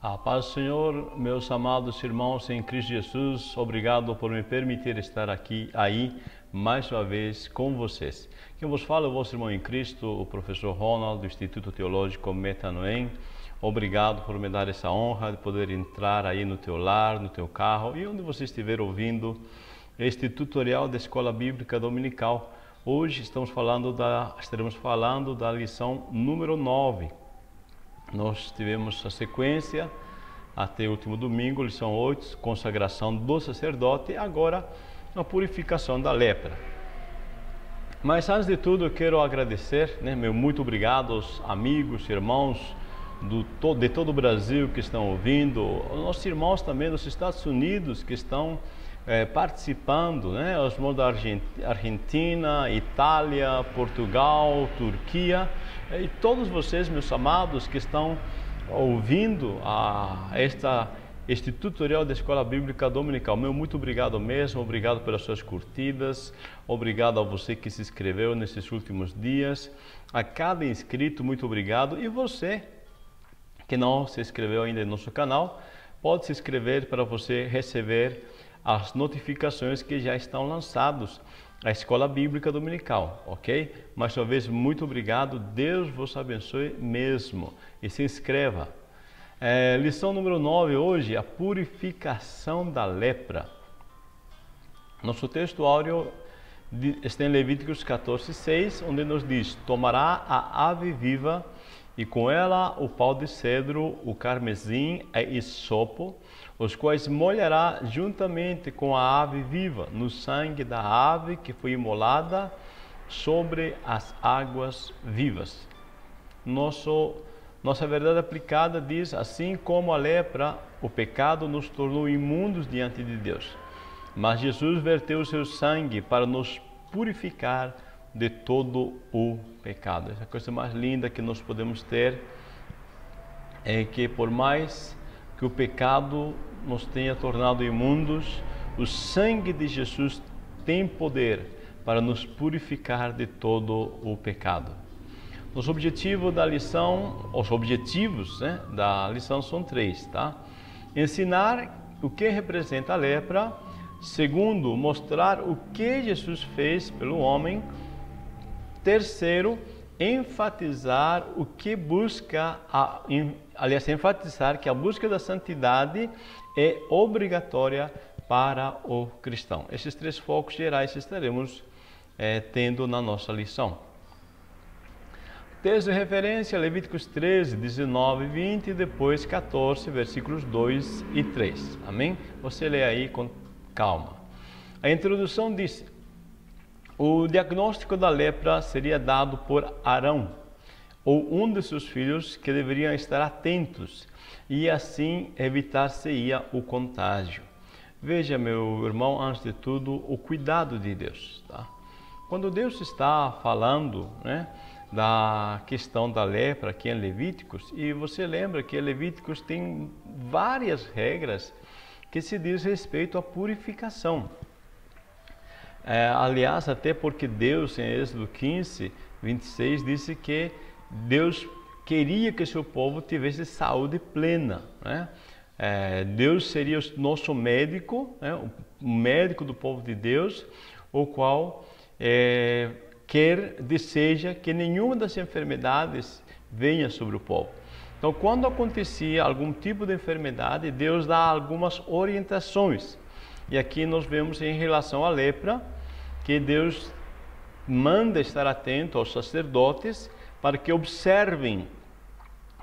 A paz do Senhor, meus amados irmãos em Cristo Jesus, obrigado por me permitir estar aí mais uma vez com vocês. Quem vos fala é o vosso irmão em Cristo, o professor Ronald, do Instituto Teológico Metanoem. Obrigado por me dar essa honra de poder entrar aí no teu lar, no teu carro e onde você estiver ouvindo este tutorial da Escola Bíblica Dominical. Hoje estaremos falando da lição número 9. Nós tivemos a sequência até o último domingo, lição 8, consagração do sacerdote, e agora a purificação da lepra. Mas antes de tudo eu quero agradecer, meu muito obrigado aos amigos, irmãos de todo o Brasil que estão ouvindo, aos nossos irmãos também dos Estados Unidos que estão participando, os irmãos da Argentina, Itália, Portugal, Turquia, e todos vocês, meus amados, que estão ouvindo este tutorial da Escola Bíblica Dominical. Meu muito obrigado mesmo, obrigado pelas suas curtidas, obrigado a você que se inscreveu nesses últimos dias, a cada inscrito, muito obrigado, e você que não se inscreveu ainda no nosso canal, pode se inscrever para você receber as notificações que já estão lançados a Escola Bíblica Dominical, ok? Mais uma vez, muito obrigado, Deus vos abençoe mesmo, e se inscreva. Lição número 9 hoje, a purificação da lepra. Nosso texto áureo está em Levíticos 14:6, onde nos diz: tomará a ave viva e com ela o pau de cedro, o carmesim e isopo, os quais molhará juntamente com a ave viva, no sangue da ave que foi imolada sobre as águas vivas. Nossa verdade aplicada diz: assim como a lepra, o pecado nos tornou imundos diante de Deus. Mas Jesus verteu o seu sangue para nos purificar de todo o pecado. Essa coisa mais linda que nós podemos ter é que, por mais que o pecado nos tenha tornado imundos, o sangue de Jesus tem poder para nos purificar de todo o pecado. Os objetivos da lição são 3, tá? Ensinar o que representa a lepra. Segundo, mostrar o que Jesus fez pelo homem. Terceiro, enfatizar que a busca da santidade é obrigatória para o cristão. Esses 3 focos gerais estaremos tendo na nossa lição. Texto de referência, Levíticos 13, 19 e 20, e depois 14, versículos 2 e 3. Amém? Você lê aí com calma. A introdução diz: o diagnóstico da lepra seria dado por Arão, ou um de seus filhos, que deveriam estar atentos, e assim evitar-se-ia o contágio. Veja, meu irmão, antes de tudo, o cuidado de Deus. Tá? Quando Deus está falando da questão da lepra aqui em Levíticos, e você lembra que Levíticos tem várias regras que se diz respeito à purificação. Aliás, até porque Deus, em Êxodo 15, 26, disse que Deus queria que seu povo tivesse saúde plena. Deus seria o nosso médico, o médico do povo de Deus, o qual deseja que nenhuma das enfermidades venha sobre o povo. Então, quando acontecia algum tipo de enfermidade, Deus dá algumas orientações. E aqui nós vemos em relação à lepra, que Deus manda estar atento aos sacerdotes para que observem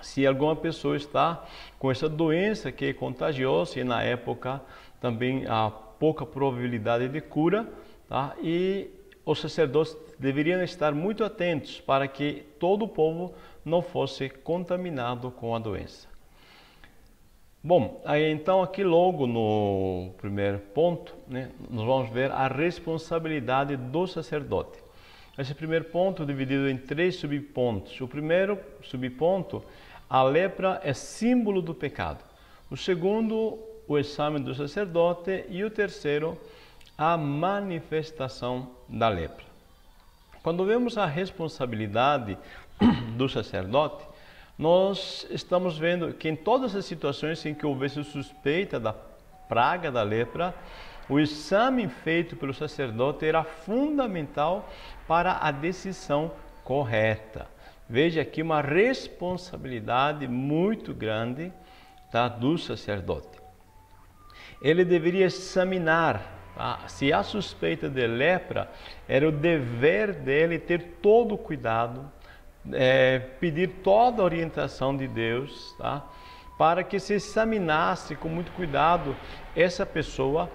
se alguma pessoa está com essa doença que é contagiosa, e na época também há pouca probabilidade de cura, tá? E os sacerdotes deveriam estar muito atentos para que todo o povo não fosse contaminado com a doença. Bom, aí então aqui logo no primeiro ponto, nós vamos ver a responsabilidade do sacerdote. Esse primeiro ponto é dividido em 3 subpontos. O primeiro subponto, a lepra é símbolo do pecado. O segundo, o exame do sacerdote. E o terceiro, a manifestação da lepra. Quando vemos a responsabilidade do sacerdote, nós estamos vendo que em todas as situações em que houvesse suspeita da praga da lepra, o exame feito pelo sacerdote era fundamental para a decisão correta. Veja aqui uma responsabilidade muito grande, tá, do sacerdote. Ele deveria examinar, tá? Se há suspeita de lepra, era o dever dele ter todo o cuidado, pedir toda a orientação de Deus, tá? Para que se examinasse com muito cuidado essa pessoa,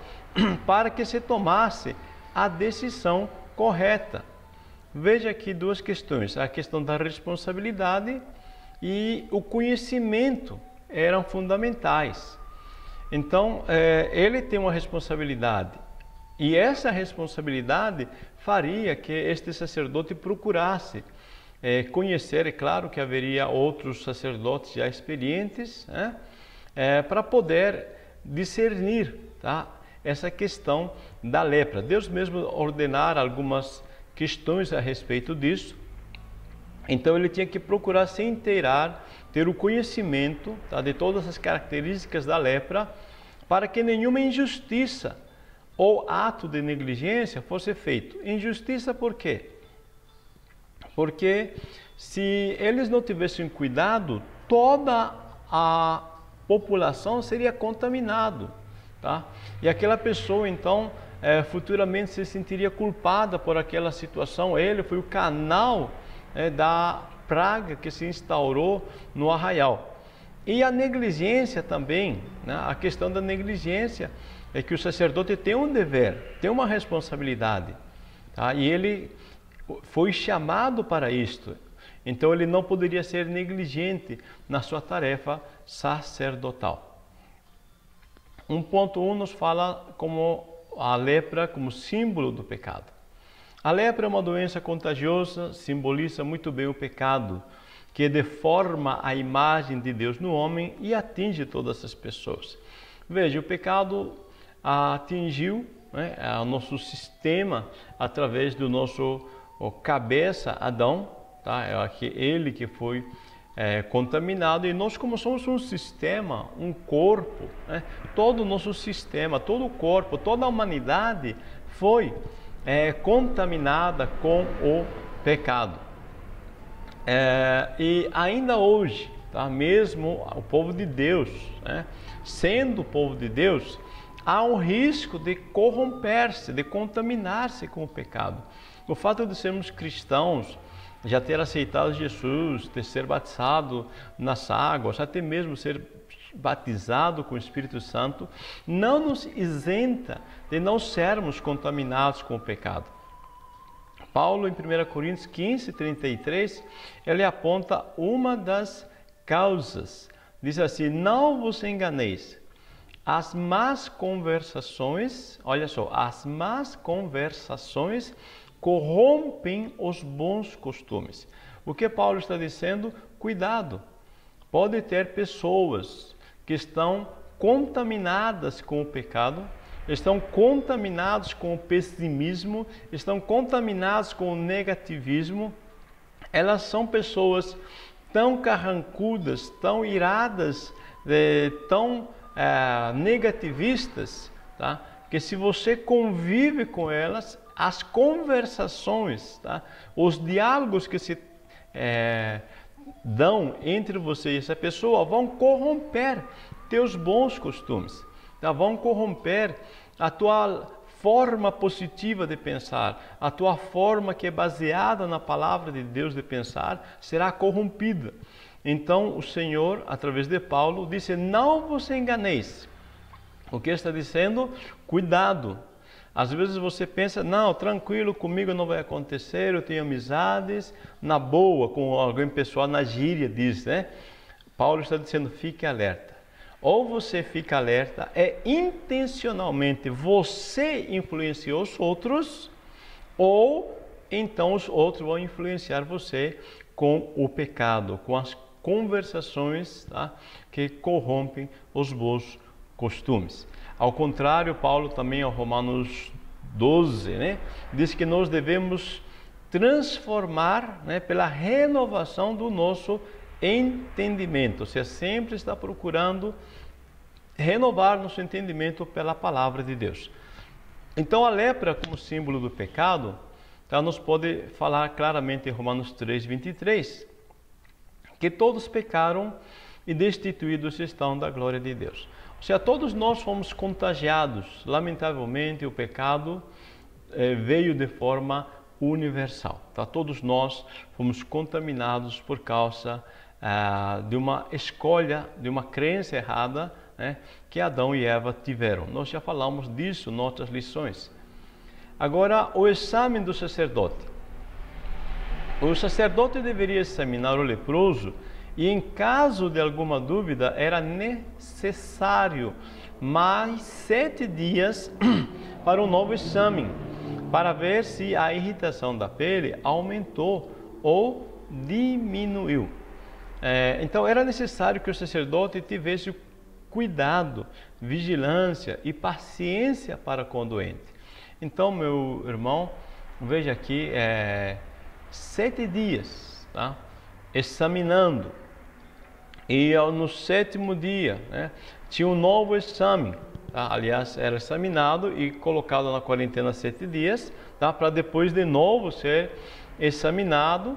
para que se tomasse a decisão correta. Veja aqui duas questões, a questão da responsabilidade e o conhecimento eram fundamentais. Então, ele tem uma responsabilidade e essa responsabilidade faria que este sacerdote procurasse conhecer, é claro que haveria outros sacerdotes já experientes, né, para poder discernir, tá, essa questão da lepra. Deus mesmo ordenara algumas questões a respeito disso, então ele tinha que procurar se inteirar, ter o conhecimento, tá, de todas as características da lepra, para que nenhuma injustiça ou ato de negligência fosse feito. Injustiça por quê? Porque se eles não tivessem cuidado, toda a população seria contaminada, tá? E aquela pessoa então futuramente se sentiria culpada por aquela situação. Ele foi o canal da praga que se instaurou no arraial. E a negligência também, né? A questão da negligência é que o sacerdote tem um dever, tem uma responsabilidade, tá? E ele foi chamado para isto, então ele não poderia ser negligente na sua tarefa sacerdotal. 1.1 nos fala como a lepra como símbolo do pecado. A lepra é uma doença contagiosa, simboliza muito bem o pecado, que deforma a imagem de Deus no homem e atinge todas as pessoas. Veja, o pecado atingiu, né, o nosso sistema através do nosso cabeça, Adão, tá? Ele que foi contaminado, e nós, como somos um sistema, um corpo, né? Todo o nosso sistema, todo o corpo, toda a humanidade foi contaminada com o pecado. E ainda hoje, tá? Mesmo o povo de Deus, né? Sendo o povo de Deus, há um risco de corromper-se, de contaminar-se com o pecado. O fato de sermos cristãos, já ter aceitado Jesus, de ser batizado nas águas, até mesmo ser batizado com o Espírito Santo, não nos isenta de não sermos contaminados com o pecado. Paulo, em 1 Coríntios 15, 33, ele aponta uma das causas. Diz assim: não vos enganeis, as más conversações, olha só, as más conversações corrompem os bons costumes. O que Paulo está dizendo? Cuidado, pode ter pessoas que estão contaminadas com o pecado, estão contaminados com o pessimismo, estão contaminados com o negativismo. Elas são pessoas tão carrancudas, tão iradas, tão negativistas, tá? Que se você convive com elas, as conversações, tá? Os diálogos que se dão entre você e essa pessoa vão corromper teus bons costumes, tá? Vão corromper a tua forma positiva de pensar, a tua forma que é baseada na palavra de Deus de pensar será corrompida. Então o Senhor, através de Paulo, disse: não vos enganeis. O que está dizendo? Cuidado. Às vezes você pensa: não, tranquilo, comigo não vai acontecer, eu tenho amizades, na boa, com alguém pessoal, na gíria diz, né? Paulo está dizendo: fique alerta. Ou você fica alerta, intencionalmente você influenciou os outros, ou então os outros vão influenciar você com o pecado, com as conversações, tá? Que corrompem os bons costumes. Ao contrário, Paulo também, ao Romanos 12, né, diz que nós devemos transformar, né, pela renovação do nosso entendimento, ou seja, sempre está procurando renovar nosso entendimento pela palavra de Deus. Então a lepra como símbolo do pecado, tá, nos pode falar claramente em Romanos 3:23, que todos pecaram e destituídos estão da glória de Deus. Ou seja, todos nós fomos contagiados. Lamentavelmente, o pecado veio de forma universal. Tá? Todos nós fomos contaminados por causa de uma escolha, de uma crença errada, né, que Adão e Eva tiveram. Nós já falamos disso em outras lições. Agora, o exame do sacerdote. O sacerdote deveria examinar o leproso e, em caso de alguma dúvida, era necessário mais 7 dias para um novo exame, para ver se a irritação da pele aumentou ou diminuiu. Então, era necessário que o sacerdote tivesse cuidado, vigilância e paciência para com o doente. Então, meu irmão, veja aqui, 7 dias, tá? Examinando. E no 7º dia, né, tinha um novo exame. Tá? Aliás, era examinado e colocado na quarentena 7 dias, tá? Para depois de novo ser examinado,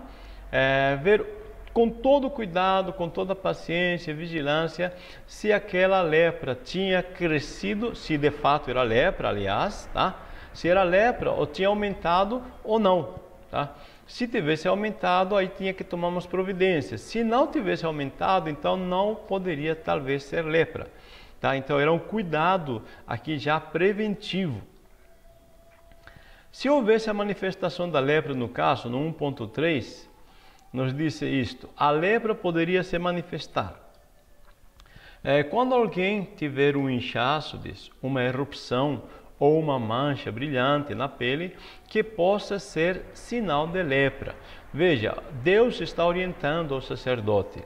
ver com todo cuidado, com toda paciência e vigilância, se aquela lepra tinha crescido, se de fato era lepra, aliás, tá? Se era lepra ou tinha aumentado ou não, tá? Se tivesse aumentado, aí tinha que tomar umas providências. Se não tivesse aumentado, então não poderia talvez ser lepra, tá? Então era um cuidado aqui já preventivo. Se houvesse a manifestação da lepra no caso, no 1.3, nos disse isto: a lepra poderia se manifestar quando alguém tiver um inchaço, uma erupção ou uma mancha brilhante na pele que possa ser sinal de lepra. Veja, Deus está orientando ao sacerdote.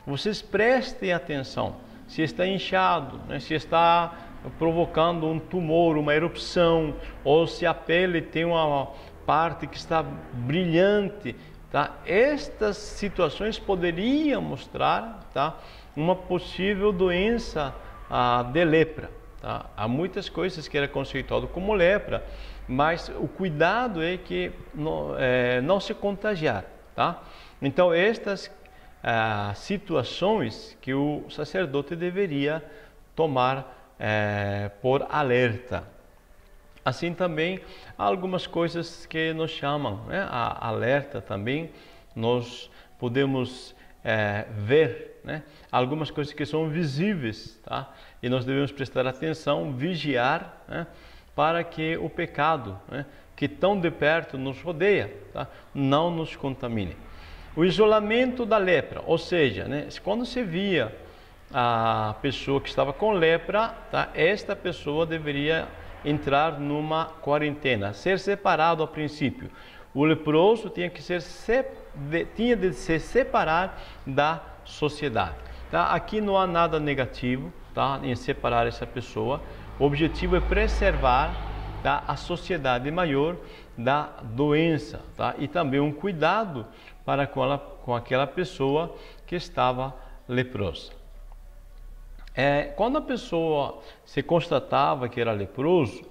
Vocês prestem atenção se está inchado, né? Se está provocando um tumor, uma erupção, ou se a pele tem uma parte que está brilhante. Tá? Estas situações poderiam mostrar, tá, uma possível doença de lepra. Tá? Há muitas coisas que era conceituado como lepra, mas o cuidado é que não se contagiar. Tá? Então, estas situações que o sacerdote deveria tomar por alerta. Assim também, há algumas coisas que nos chamam, né, a alerta também, nós podemos ver, né, algumas coisas que são visíveis, tá? E nós devemos prestar atenção, vigiar, né, para que o pecado, né, que tão de perto nos rodeia, tá, não nos contamine. O isolamento da lepra, ou seja, né, quando se via a pessoa que estava com lepra, tá, esta pessoa deveria entrar numa quarentena, ser separado a princípio. O leproso tinha de se separar da sociedade. Tá? Aqui não há nada negativo, tá, em separar essa pessoa. O objetivo é preservar, tá, a sociedade maior da doença, tá? E também um cuidado para com aquela pessoa que estava leprosa. Quando a pessoa se constatava que era leproso,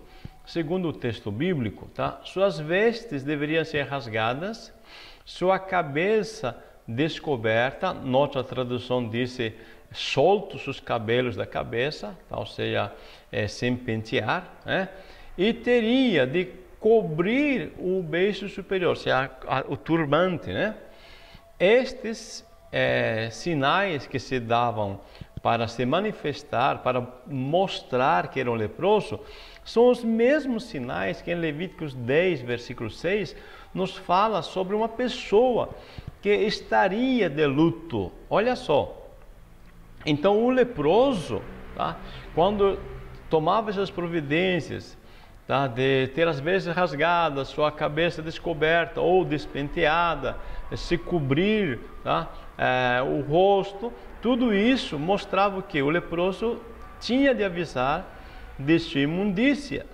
segundo o texto bíblico, tá, suas vestes deveriam ser rasgadas, sua cabeça descoberta, noutra tradução disse soltos os cabelos da cabeça, tá, ou seja, sem pentear, né, e teria de cobrir o beiço superior, ou seja, o turbante, né? Estes sinais que se davam para se manifestar, para mostrar que era um leproso, são os mesmos sinais que em Levíticos 10, versículo 6, nos fala sobre uma pessoa que estaria de luto. Olha só, então o leproso, tá, quando tomava essas providências, tá, de ter as vestes rasgadas, sua cabeça descoberta ou despenteada, se cobrir, tá, o rosto, tudo isso mostrava que o leproso tinha de avisar de sua imundícia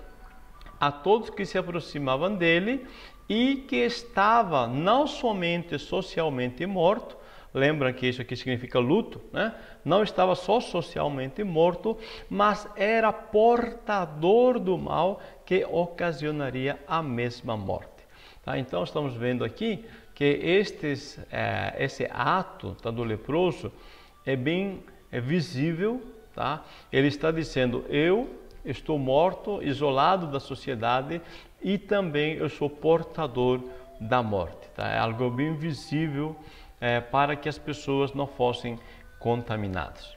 a todos que se aproximavam dele e que estava não somente socialmente morto, lembram que isso aqui significa luto, né? Não estava só socialmente morto, mas era portador do mal que ocasionaria a mesma morte. Tá? Então estamos vendo aqui que esse ato, tá, do leproso é bem visível. Tá? Ele está dizendo: eu estou morto, isolado da sociedade, e também eu sou portador da morte. Tá? É algo bem visível para que as pessoas não fossem contaminadas.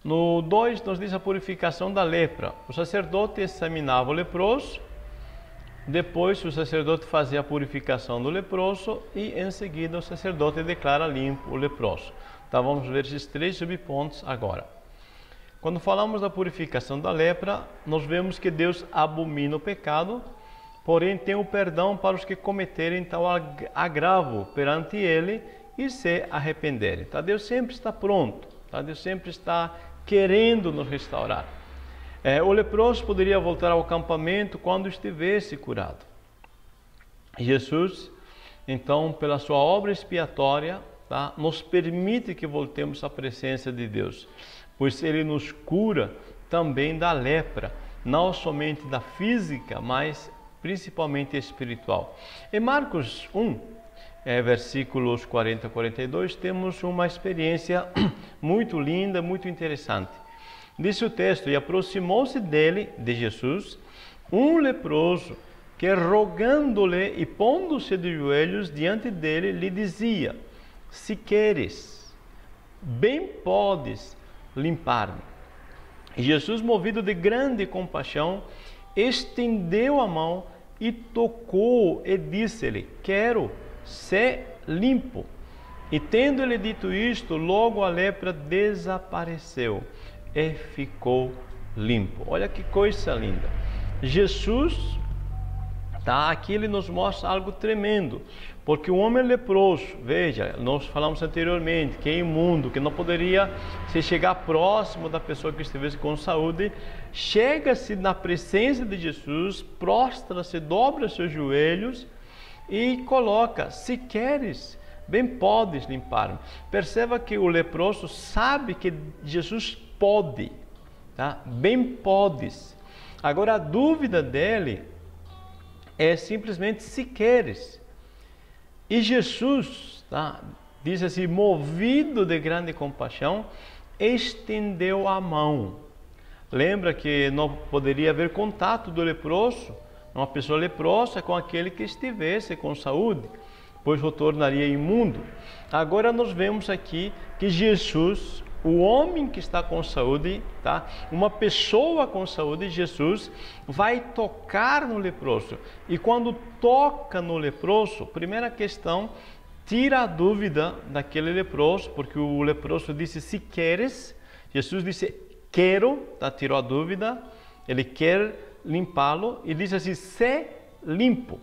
No 2 nos diz a purificação da lepra. O sacerdote examinava o leproso, depois o sacerdote fazia a purificação do leproso e em seguida o sacerdote declara limpo o leproso. Então vamos ver esses 3 subpontos agora. Quando falamos da purificação da lepra, nós vemos que Deus abomina o pecado, porém tem o perdão para os que cometerem tal agravo perante Ele e se arrependerem. Tá? Deus sempre está pronto, tá? Deus sempre está querendo nos restaurar. O leproso poderia voltar ao acampamento quando estivesse curado. Jesus, então, pela sua obra expiatória, tá, nos permite que voltemos à presença de Deus, pois Ele nos cura também da lepra, não somente da física, mas principalmente espiritual. Em Marcos 1, versículos 40 a 42, temos uma experiência muito linda, muito interessante. Diz o texto: e aproximou-se dele, de Jesus, um leproso, que rogando-lhe e pondo-se de joelhos diante dele, lhe dizia: se queres, bem podes limpar-me. E Jesus, movido de grande compaixão, estendeu a mão e tocou e disse-lhe: quero ser limpo. E tendo ele dito isto, logo a lepra desapareceu e ficou limpo. Olha que coisa linda. Jesus, tá, aqui ele nos mostra algo tremendo, porque o homem leproso, veja, nós falamos anteriormente que é imundo, que não poderia se chegar próximo da pessoa que estivesse com saúde, chega-se na presença de Jesus, prostra-se, dobra seus joelhos e coloca: se queres, bem podes limpar-me. Perceba que o leproso sabe que Jesus pode, tá? Bem podes. Agora a dúvida dele é simplesmente se queres. E Jesus, tá, diz assim, movido de grande compaixão, estendeu a mão. Lembra que não poderia haver contato do leproso, uma pessoa leprosa, com aquele que estivesse com saúde, pois o tornaria imundo. Agora nós vemos aqui que Jesus, o homem que está com saúde, tá? Uma pessoa com saúde, Jesus vai tocar no leproso. E quando toca no leproso, primeira questão, tira a dúvida daquele leproso, porque o leproso disse: se queres. Jesus disse: quero, tá? Tirou a dúvida, ele quer limpá-lo e diz assim: se limpo.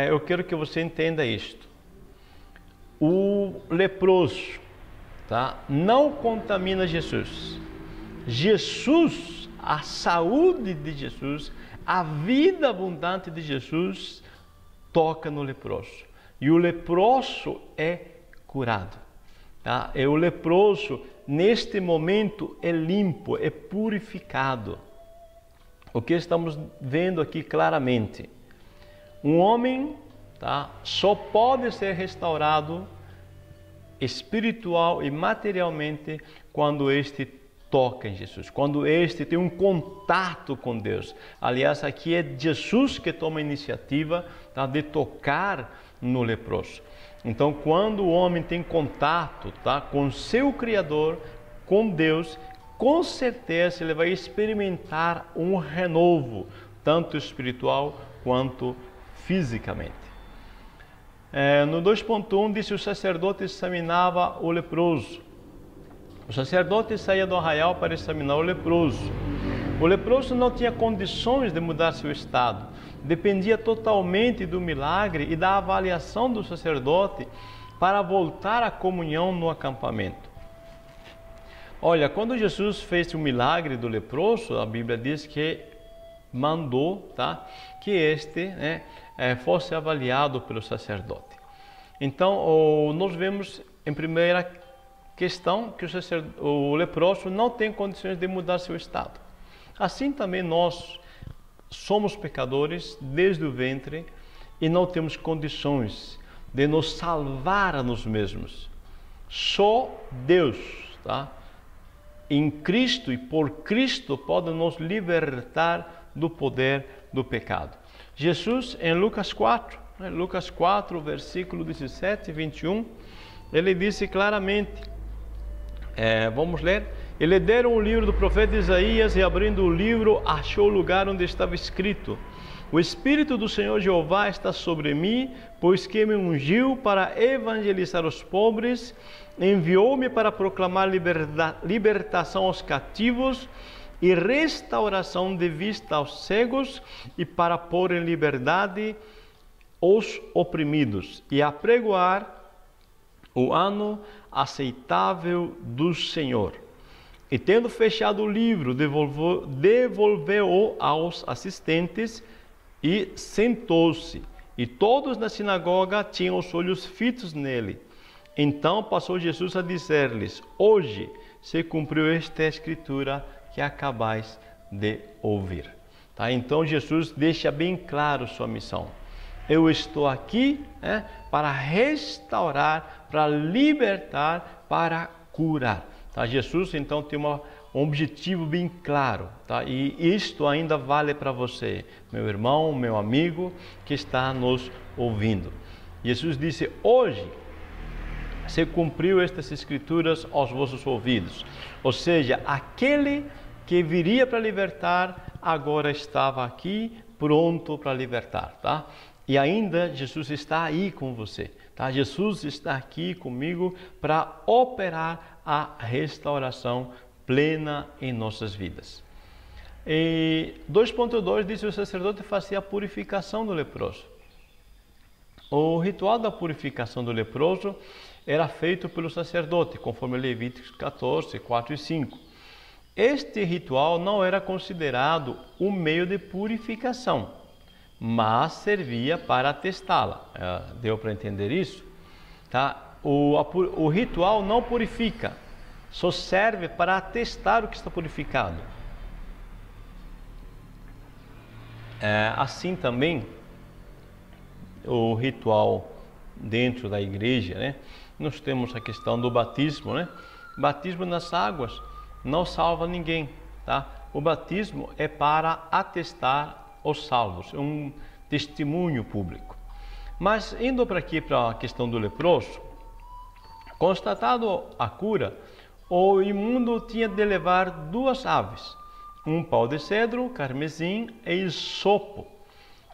Eu quero que você entenda isto. O leproso, tá, não contamina Jesus. Jesus, a saúde de Jesus, a vida abundante de Jesus toca no leproso. E o leproso é curado. Tá? E o leproso, neste momento, é limpo, é purificado. O que estamos vendo aqui claramente? Um homem, tá, só pode ser restaurado espiritual e materialmente quando este toca em Jesus, quando este tem um contato com Deus. Aliás, aqui é Jesus que toma a iniciativa, tá, de tocar no leproso. Então, quando o homem tem contato, tá, com seu Criador, com Deus, com certeza ele vai experimentar um renovo, tanto espiritual quanto fisicamente. No 2.1 diz: o sacerdote examinava o leproso. O sacerdote saía do arraial para examinar o leproso. O leproso não tinha condições de mudar seu estado. Dependia totalmente do milagre e da avaliação do sacerdote para voltar à comunhão no acampamento. Olha, quando Jesus fez o milagre do leproso, a Bíblia diz que mandou, tá, que este, fosse avaliado pelo sacerdote. Então, nós vemos em primeira questão que o leproso não tem condições de mudar seu estado. Assim também nós somos pecadores desde o ventre e não temos condições de nos salvar a nós mesmos. Só Deus, tá? Em Cristo e por Cristo pode nos libertar do poder do pecado. Jesus, em Lucas 4, versículo 17 e 21, ele disse claramente, vamos ler, ele deram o livro do profeta Isaías e abrindo o livro achou o lugar onde estava escrito: o Espírito do Senhor Jeová está sobre mim, pois que me ungiu para evangelizar os pobres, enviou-me para proclamar libertação aos cativos e restauração de vista aos cegos e para pôr em liberdade os oprimidos e apregoar o ano aceitável do Senhor. E tendo fechado o livro, devolveu-o aos assistentes e sentou-se. E todos na sinagoga tinham os olhos fitos nele. Então passou Jesus a dizer-lhes: hoje se cumpriu esta escritura que acabais de ouvir. Tá? Então Jesus deixa bem claro sua missão. Eu estou aqui para restaurar, para libertar, para curar. Tá? Jesus então tem um objetivo bem claro, tá? E isto ainda vale para você, meu irmão, meu amigo que está nos ouvindo. Jesus disse: hoje se cumpriu estas escrituras aos vossos ouvidos. Ou seja, aquele que viria para libertar agora estava aqui pronto para libertar, tá? E ainda Jesus está aí com você, tá? Jesus está aqui comigo para operar a restauração plena em nossas vidas. E 2.2 diz que o sacerdote fazia a purificação do leproso. O ritual da purificação do leproso era feito pelo sacerdote, conforme Levíticos 14, 4 e 5. Este ritual não era considerado um meio de purificação, mas servia para atestá-la. Deu para entender isso? Tá? O ritual não purifica, só serve para atestar o que está purificado. Assim também, o ritual dentro da igreja, nós temos a questão do batismo, Batismo nas águas não salva ninguém, tá? O batismo é para atestar os salvos, é um testemunho público. Mas indo para a questão do leproso, constatado a cura, o imundo tinha de levar 2 aves, um pau de cedro, carmesim e isopo.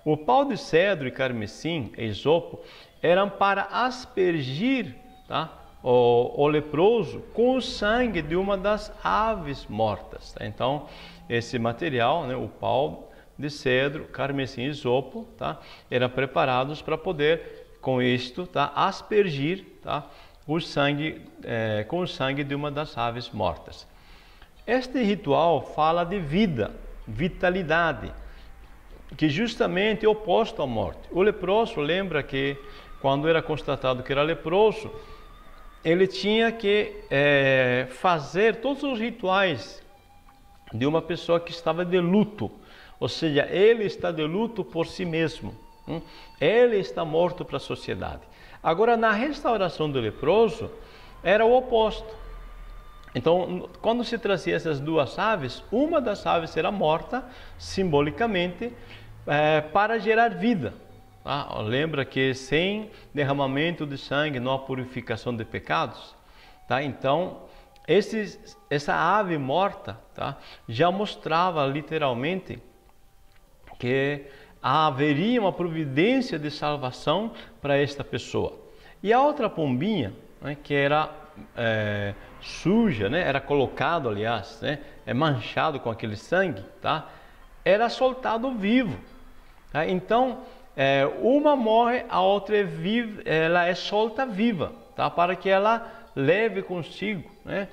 O pau de cedro e carmesim e isopo eram para aspergir, tá, o leproso com o sangue de uma das aves mortas. Tá? Então, esse material, o pau de cedro, carmesim e isopo, tá, eram preparados para poder, com isto, tá, aspergir, tá, o sangue, com o sangue de uma das aves mortas. Este ritual fala de vida, vitalidade, que justamente é oposto à morte. O leproso, lembra que quando era constatado que era leproso, ele tinha que fazer todos os rituais de uma pessoa que estava de luto, ou seja, ele está de luto por si mesmo, ele está morto para a sociedade. Agora, na restauração do leproso, era o oposto. Então, quando se trazia essas 2 aves, uma das aves era morta, simbolicamente, para gerar vida. Tá? Lembra que sem derramamento de sangue não há purificação de pecados? Tá? Então, essa ave morta, tá, já mostrava literalmente que haveria uma providência de salvação para esta pessoa. E a outra pombinha, que era suja, era colocado, aliás, manchado com aquele sangue, tá, era soltado vivo. Tá? Então, uma morre, a outra é viva, ela é solta viva, tá, para que ela leve consigo, né,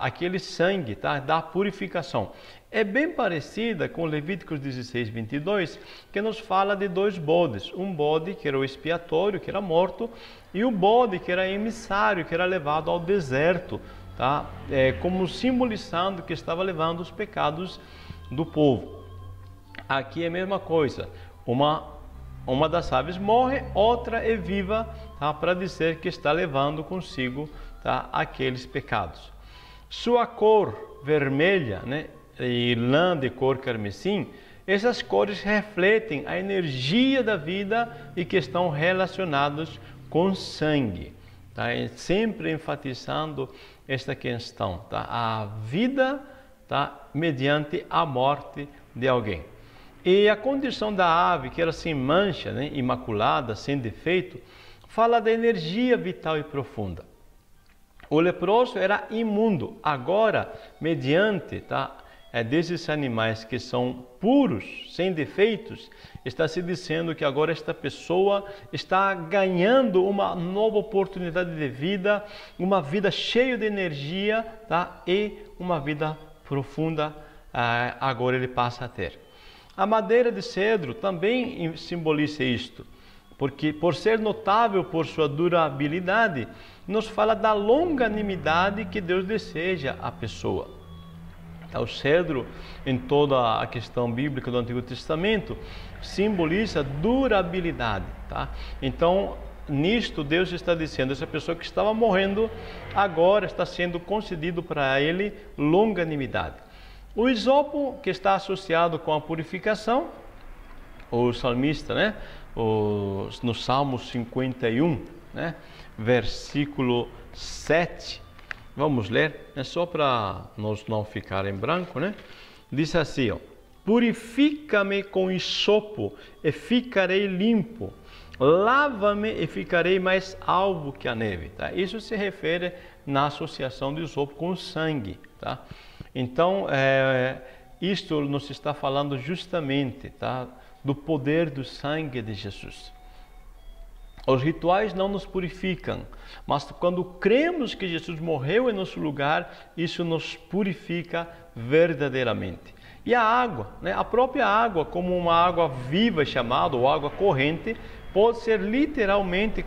aquele sangue, tá, da purificação. É bem parecida com Levíticos 16, 22, que nos fala de dois bodes. Um bode que era o expiatório, que era morto, e o bode que era emissário, que era levado ao deserto, tá? Como simbolizando que estava levando os pecados do povo. Aqui é a mesma coisa. Uma das aves morre, outra é viva, tá? Para dizer que está levando consigo, tá, aqueles pecados. Sua cor vermelha, né, e lã de cor carmesim, essas cores refletem a energia da vida e que estão relacionadas com sangue, tá? Sempre enfatizando esta questão, tá? A vida, tá, mediante a morte de alguém. E a condição da ave, que era sem mancha, né, imaculada, sem defeito, fala da energia vital e profunda. O leproso era imundo. Agora, mediante, tá, desses animais que são puros, sem defeitos, está se dizendo que agora esta pessoa está ganhando uma nova oportunidade de vida, uma vida cheia de energia, tá, e uma vida profunda, agora ele passa a ter. A madeira de cedro também simboliza isto, porque por ser notável por sua durabilidade, nos fala da longanimidade que Deus deseja à pessoa. O cedro, em toda a questão bíblica do Antigo Testamento, simboliza durabilidade, tá? Então, nisto Deus está dizendo, essa pessoa que estava morrendo, agora está sendo concedido para ele longanimidade. O isopo, que está associado com a purificação, o salmista, né, no Salmo 51, né, versículo 7, vamos ler, é só para nós não ficar em branco, né? Diz assim, ó: purifica-me com isopo e ficarei limpo, lava-me e ficarei mais alvo que a neve. Tá? Isso se refere na associação do isopo com o sangue. Tá? Então, isto nos está falando justamente, tá, do poder do sangue de Jesus. Os rituais não nos purificam, mas quando cremos que Jesus morreu em nosso lugar, isso nos purifica verdadeiramente. E a água, né? A própria água, como uma água viva chamada, ou água corrente, pode ser literalmente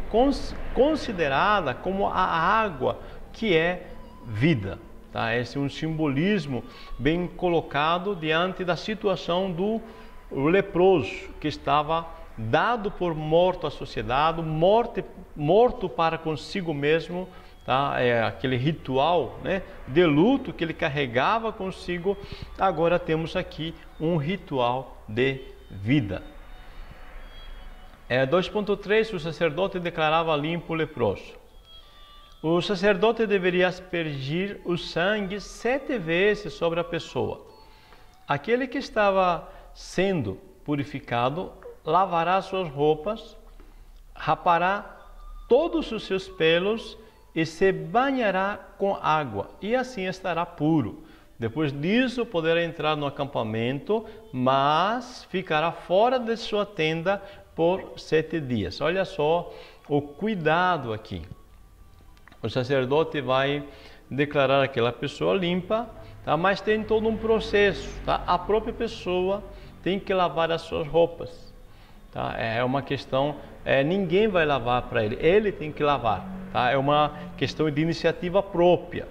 considerada como a água que é vida. Tá? Esse é um simbolismo bem colocado diante da situação do leproso, que estava dado por morto à sociedade, morto para consigo mesmo, tá? Aquele ritual, né, de luto que ele carregava consigo. Agora temos aqui um ritual de vida. 2.3, o sacerdote declarava limpo o leproso. O sacerdote deveria aspergir o sangue 7 vezes sobre a pessoa. Aquele que estava sendo purificado lavará suas roupas, rapará todos os seus pelos e se banhará com água, e assim estará puro. Depois disso poderá entrar no acampamento, mas ficará fora de sua tenda por 7 dias. Olha só o cuidado aqui. O sacerdote vai declarar aquela pessoa limpa, tá? Mas tem todo um processo. Tá? A própria pessoa tem que lavar as suas roupas. Tá? É uma questão, ninguém vai lavar para ele, ele tem que lavar. Tá? É uma questão de iniciativa própria.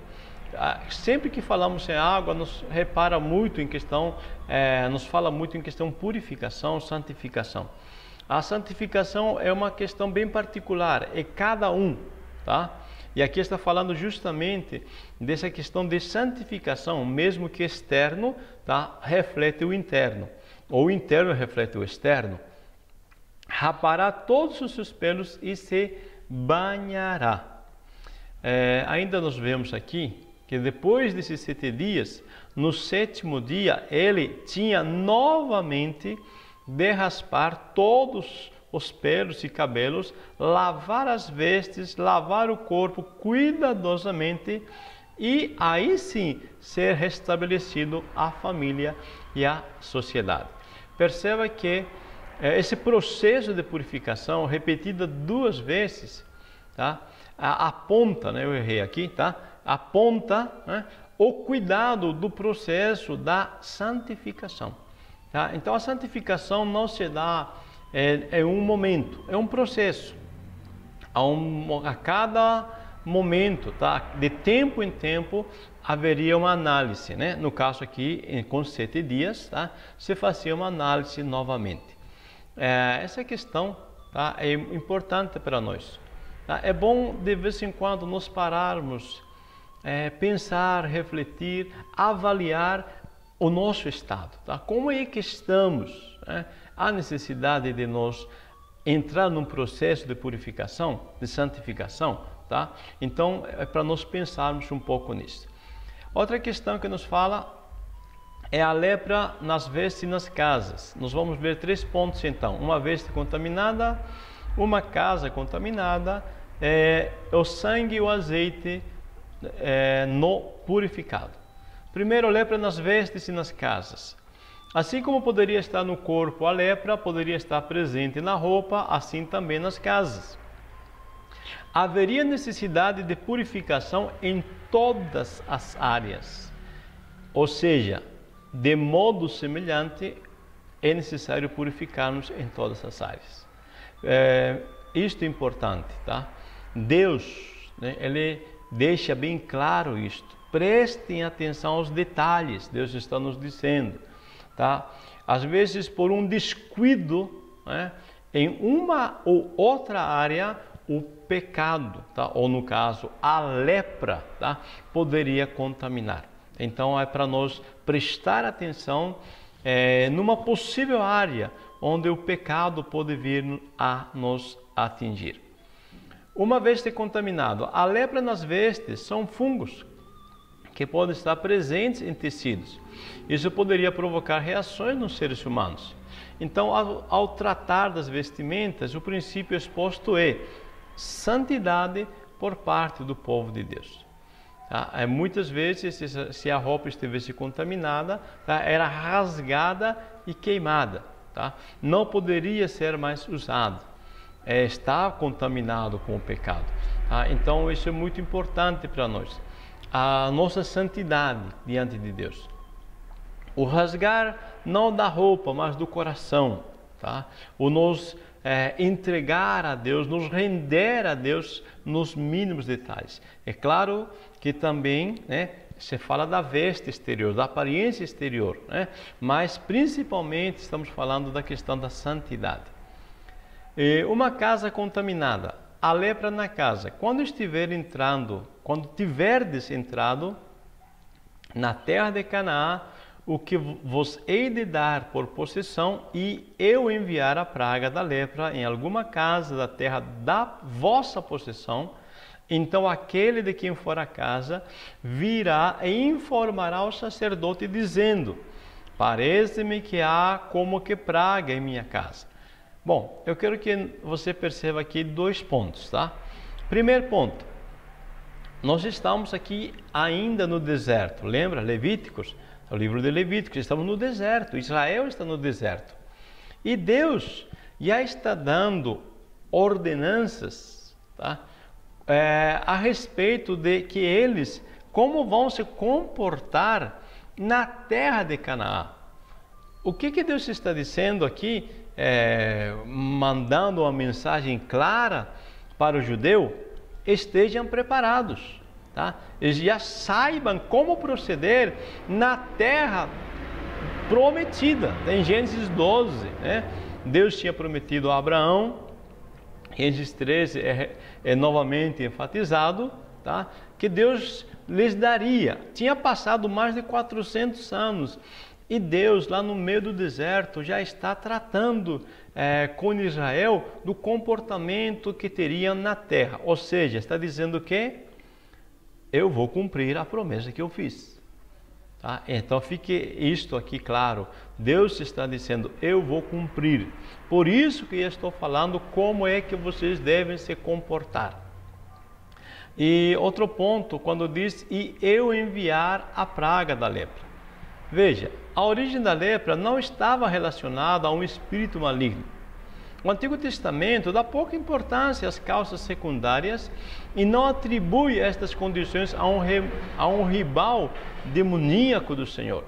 Sempre que falamos em água, nos repara muito em questão, nos fala muito em questão purificação, santificação. A santificação é uma questão bem particular, é cada um, tá? E aqui está falando justamente dessa questão de santificação, mesmo que externo, tá, reflete o interno, ou o interno reflete o externo. Rapará todos os seus pelos e se banhará. Ainda nós vemos aqui que depois desses 7 dias, no 7º dia, ele tinha novamente de raspar todos os pelos e cabelos, lavar as vestes, lavar o corpo cuidadosamente e aí sim ser restabelecido a família e a sociedade. Perceba que esse processo de purificação, repetida 2 vezes, tá? aponta, né, eu errei aqui, tá? Aponta, né, o cuidado do processo da santificação. Tá? Então a santificação não se dá em um momento, é um processo. A cada momento, tá? De tempo em tempo, haveria uma análise, né? No caso aqui, com 7 dias, tá? Se fazia uma análise novamente. Essa questão, tá? É importante para nós. Tá? É bom de vez em quando nos pararmos, pensar, refletir, avaliar o nosso estado. Tá? Como é que estamos? Né? Há necessidade de nós entrar num processo de purificação, de santificação, tá? Então é para nós pensarmos um pouco nisso. Outra questão que nos fala é a lepra nas vestes e nas casas. Nós vamos ver 3 pontos então: uma veste contaminada, uma casa contaminada, o sangue e o azeite no purificado. Primeiro, lepra nas vestes e nas casas. Assim como poderia estar no corpo a lepra, poderia estar presente na roupa, assim também nas casas. Haveria necessidade de purificação em todas as áreas. Ou seja, de modo semelhante, é necessário purificarmos em todas as áreas. Isto é importante, tá? Deus, né, Ele deixa bem claro isto. Prestem atenção aos detalhes, Deus está nos dizendo. Tá? Às vezes, por um descuido, né, em uma ou outra área, o pecado, tá? Ou no caso, a lepra, tá? Poderia contaminar. Então, é para nós prestar atenção numa possível área onde o pecado pode vir a nos atingir. Uma veste contaminado, a lepra nas vestes são fungos que podem estar presentes em tecidos. Isso poderia provocar reações nos seres humanos. Então, ao tratar das vestimentas, o princípio exposto é santidade por parte do povo de Deus. Tá? Muitas vezes, se a roupa estivesse contaminada, tá? Era rasgada e queimada. Tá? Não poderia ser mais usado. Está contaminado com o pecado. Tá? Então, isso é muito importante para nós. A nossa santidade diante de Deus. O rasgar não da roupa, mas do coração, tá? O nos entregar a Deus, nos render a Deus nos mínimos detalhes. É claro que também, né, se fala da veste exterior, da aparência exterior, né? Mas principalmente estamos falando da questão da santidade. Uma casa contaminada. A lepra na casa. Quando tiverdes entrado na terra de Canaã, o que vos hei de dar por possessão, e eu enviar a praga da lepra em alguma casa da terra da vossa possessão, então aquele de quem for a casa virá e informará o sacerdote, dizendo: parece-me que há como que praga em minha casa. Bom, eu quero que você perceba aqui 2 pontos, tá? Primeiro ponto, nós estamos aqui ainda no deserto. Lembra? Levíticos, o livro de Levíticos, estamos no deserto. Israel está no deserto. E Deus já está dando ordenanças, tá? A respeito de que eles, como vão se comportar na terra de Canaã. O que Deus está dizendo aqui? Mandando uma mensagem clara para o judeu: estejam preparados, tá? Eles já saibam como proceder na terra prometida. Em Gênesis 12, né? Deus tinha prometido a Abraão. Gênesis 13 é novamente enfatizado, tá? Que Deus lhes daria. Tinha passado mais de 400 anos. E Deus, lá no meio do deserto, já está tratando com Israel do comportamento que teriam na terra. Ou seja, está dizendo que eu vou cumprir a promessa que eu fiz. Tá? Então fique isto aqui claro. Deus está dizendo: eu vou cumprir. Por isso que eu estou falando como é que vocês devem se comportar. E outro ponto, quando diz: e eu enviar a praga da lepra. Veja, a origem da lepra não estava relacionada a um espírito maligno. O Antigo Testamento dá pouca importância às causas secundárias e não atribui estas condições a um rival demoníaco do Senhor.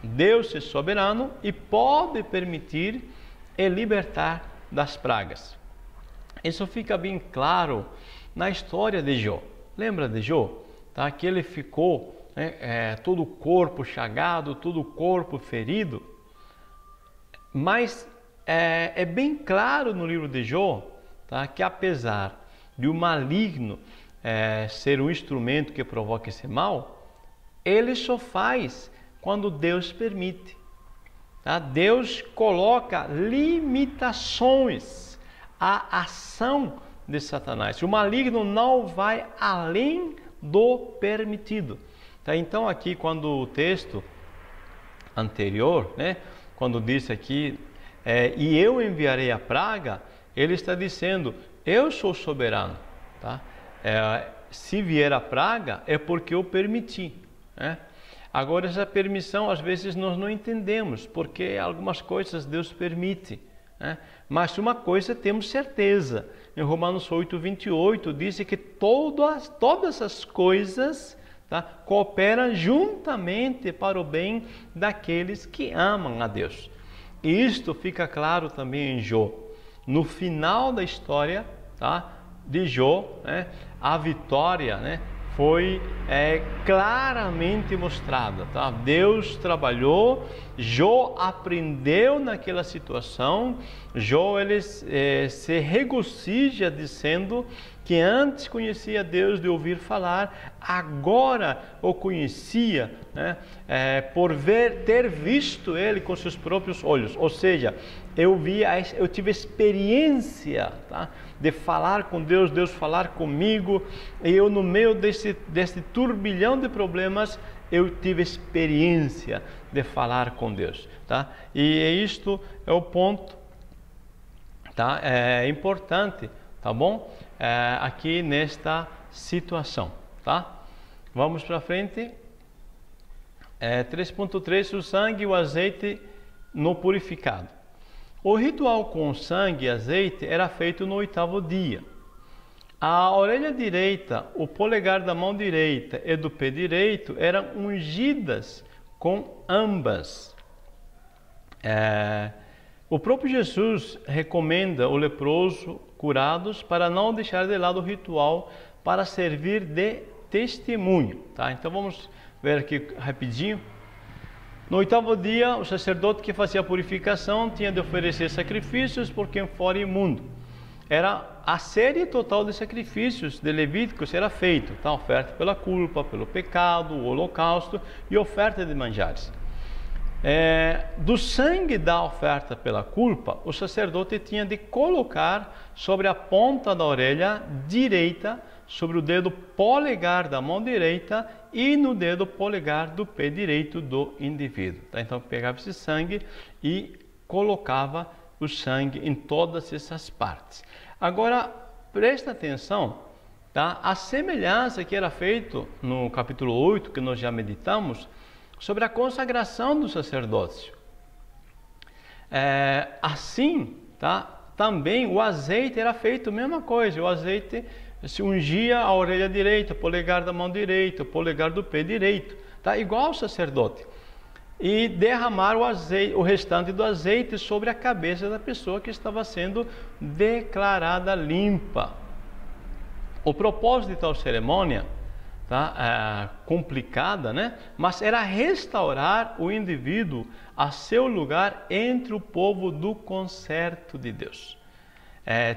Deus é soberano e pode permitir e libertar das pragas. Isso fica bem claro na história de Jó. Lembra de Jó? Tá? Que ele ficou todo o corpo chagado, todo o corpo ferido. Mas é bem claro no livro de Jó, tá? Que apesar de o maligno ser um instrumento que provoca esse mal, ele só faz quando Deus permite. Tá? Deus coloca limitações à ação de Satanás. O maligno não vai além do permitido. Tá? Então aqui quando o texto anterior, quando disse aqui, e eu enviarei a praga, ele está dizendo, eu sou soberano. Tá? Se vier a praga, é porque eu permiti. Agora, essa permissão, às vezes, nós não entendemos, porque algumas coisas Deus permite. Mas uma coisa temos certeza, em Romanos 8:28, diz que todas as coisas, tá, cooperam juntamente para o bem daqueles que amam a Deus. E isto fica claro também em Jó. No final da história, tá, de Jó, a vitória, foi claramente mostrada. Tá? Deus trabalhou, Jó aprendeu naquela situação, Jó ele, se regozija dizendo que antes conhecia Deus de ouvir falar, agora o conhecia, por ter visto Ele com seus próprios olhos. Ou seja, eu tive experiência, tá, de falar com Deus, Deus falar comigo, e eu no meio desse turbilhão de problemas, eu tive experiência de falar com Deus. Tá? E isto é o ponto, tá? É importante, tá bom? Aqui nesta situação, tá? Vamos para frente. 3.3, o sangue e o azeite no purificado. O ritual com sangue e azeite era feito no 8º dia. A orelha direita, o polegar da mão direita e do pé direito eram ungidas com ambas. O próprio Jesus recomenda o leproso curados para não deixar de lado o ritual para servir de testemunho. Tá? Então vamos ver aqui rapidinho. No 8º dia, o sacerdote que fazia a purificação tinha de oferecer sacrifícios por quem for imundo. Era a série total de sacrifícios de Levíticos era feito, tá? Oferta pela culpa, pelo pecado, o holocausto e oferta de manjares. Do sangue da oferta pela culpa, o sacerdote tinha de colocar sobre a ponta da orelha direita, sobre o dedo polegar da mão direita e no dedo polegar do pé direito do indivíduo. Tá? Então pegava esse sangue e colocava o sangue em todas essas partes. Agora presta atenção, tá? A semelhança que era feito no capítulo 8, que nós já meditamos, sobre a consagração do sacerdócio. Assim, tá? Também o azeite era feito a mesma coisa. O azeite se ungia a orelha direita, o polegar da mão direita, o polegar do pé direito, tá? Igual ao sacerdote. E derramar o restante do azeite sobre a cabeça da pessoa que estava sendo declarada limpa. O propósito de tal cerimônia, tá, complicada, mas era restaurar o indivíduo a seu lugar entre o povo do concerto de Deus.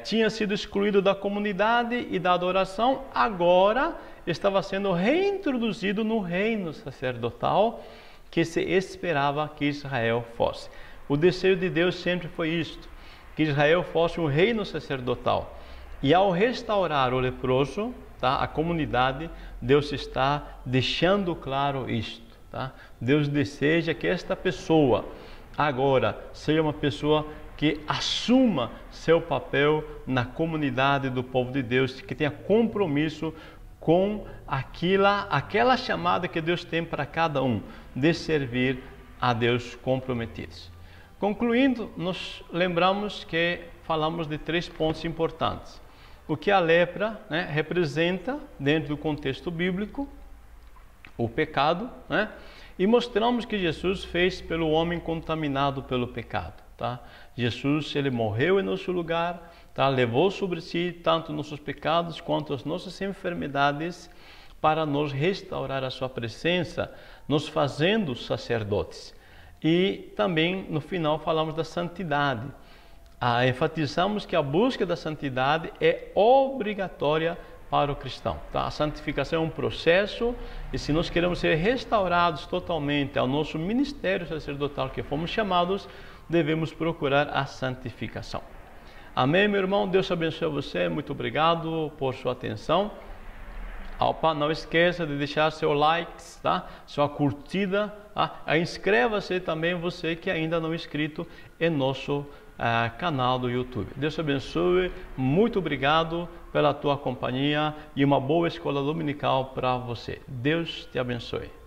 Tinha sido excluído da comunidade e da adoração, agora estava sendo reintroduzido no reino sacerdotal que se esperava que Israel fosse. O desejo de Deus sempre foi isto, que Israel fosse um reino sacerdotal. E ao restaurar o leproso, tá, a comunidade, Deus está deixando claro isto. Tá? Deus deseja que esta pessoa agora seja uma pessoa que assuma seu papel na comunidade do povo de Deus, que tenha compromisso com aquela chamada que Deus tem para cada um, de servir a Deus comprometidos. Concluindo, nós lembramos que falamos de 3 pontos importantes. O que a lepra, né, representa dentro do contexto bíblico, o pecado, né? E mostramos que Jesus fez pelo homem contaminado pelo pecado. Tá? Jesus, ele morreu em nosso lugar, tá? Levou sobre si tanto nossos pecados quanto as nossas enfermidades para nos restaurar a sua presença, nos fazendo sacerdotes. E também no final falamos da santidade. Enfatizamos que a busca da santidade é obrigatória para o cristão. Tá? A santificação é um processo e se nós queremos ser restaurados totalmente ao nosso ministério sacerdotal que fomos chamados, devemos procurar a santificação. Amém, meu irmão? Deus abençoe você. Muito obrigado por sua atenção. Opa, não esqueça de deixar seu like, tá? Sua curtida. Inscreva-se também você que ainda não é inscrito em nosso canal do YouTube. Deus abençoe, muito obrigado pela tua companhia e uma boa escola dominical para você. Deus te abençoe.